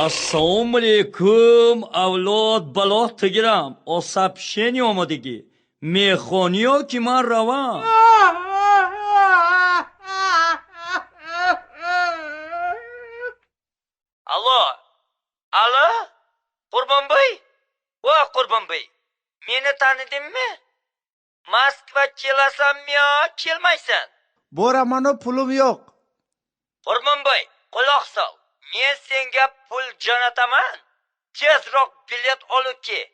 Ассаламу алейкум, авлод балот тигирам. О сообщение омадагӣ. Мехони ё ки ман равам? Алло. Алло? Qurbanboy? Voy Qurbanboy. Meni tanidingmi? Moskva kelasanmi yo, kelmaysan? Boramanu pulim yo'q. Qurbanboy, quloq sol. Men senga pul jo'nataman. Tezroq bilet olib kel.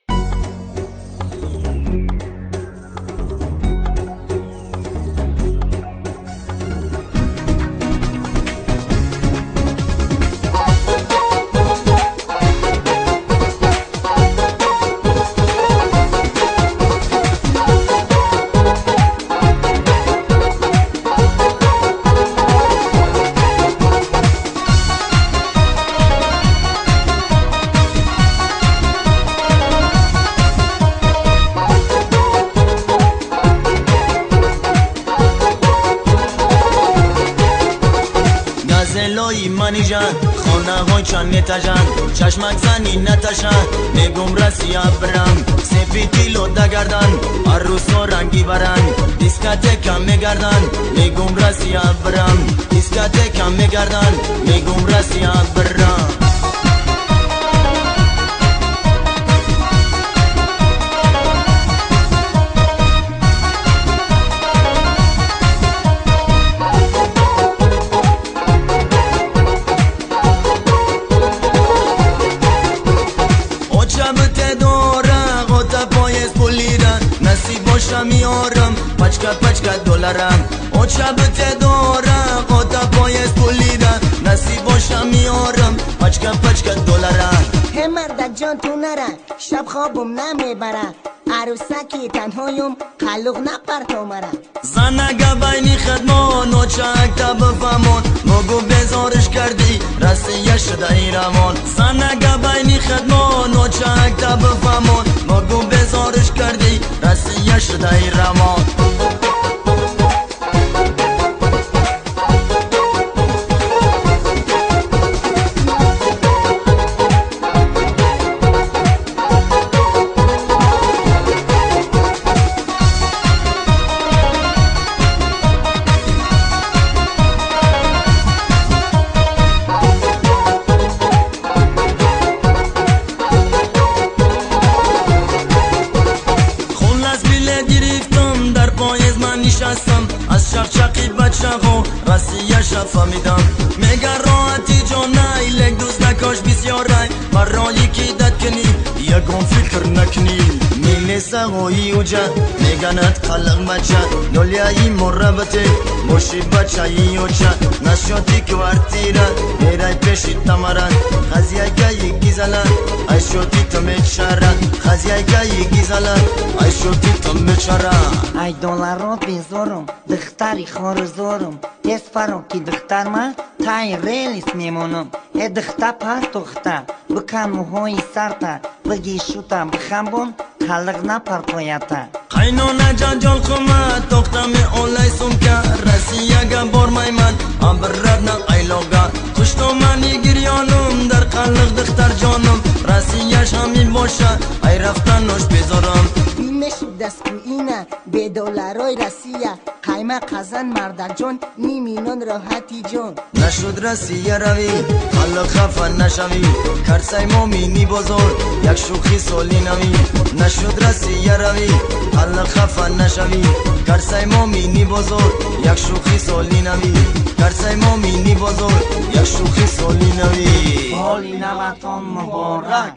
زلایی منی جان خانه های چند نتجان چشمک زنی نتشان نگم رسی ابرم سفیدی لوده گردن عروس و رنگی برن دیسکاتکم میگردن نگم رسی ابرم دیسکاتکم میگردن نگم رسی ابرم میارم پچکا دلارم او شبت دارم خدا پایست پولیدم نصیب باشم میارم پچکا دلارم هم مرد جان تو نرن شب خوابم نمیبرن عروسکی تنهایم خلوق نپر تو مرن زنگه بینی خدمان و چک تا بفهمون مگو بزارش کردی رسیه شده ای روان زنگه بینی خدمان و چک تا بفهمون مگو بزارش کردی رسیه شده ای روان از شقشقی بچه ها رسیه فهمیدم میگه راحتی جانه ایلک دوست نکاش بسیاره برای کی داد کنی یکم فکر نکنی میلی سهایی اوجه میگند خلق بچه دلیایی مربطه باشی بچه ای اوچه نشاتی کوارتیره میرای پیشی تمرن خزیه گایی گیزلن ای شوتی تو میچره خزیه گایی گیزلن ای شوتی تو میچره ای دولارات بیزارم دختری خارزارم دست فرام که دختر من تای ریلیس میمونم ای دختر پر دختر بکن موهای سرتا بگی شوتا بخمبون خلق نپر پایتا قینانه جان قومت دختم اولای سمکه رسیه گه بارمای من ابرد نه ایلاگه کشتو منی گریانم در قلق دختر جانم رسیهش همین باشه ای رفتنش بذارم نشد دست کو اینه به دلارای رسیه قیمه قزن مرد جان نیمینان راحتی جان نشد رسیه روی خلق خفه نشوی کرسای مومینی بزرگ یک شوخی سالی نوی نشد رسیه روی خلق خفه نشوی کرسای مومینی بزرگ یک شوخی سالی نوی کرسای مومینی بزرگ یک شوخی سالی نوی حالی نوتان مبارک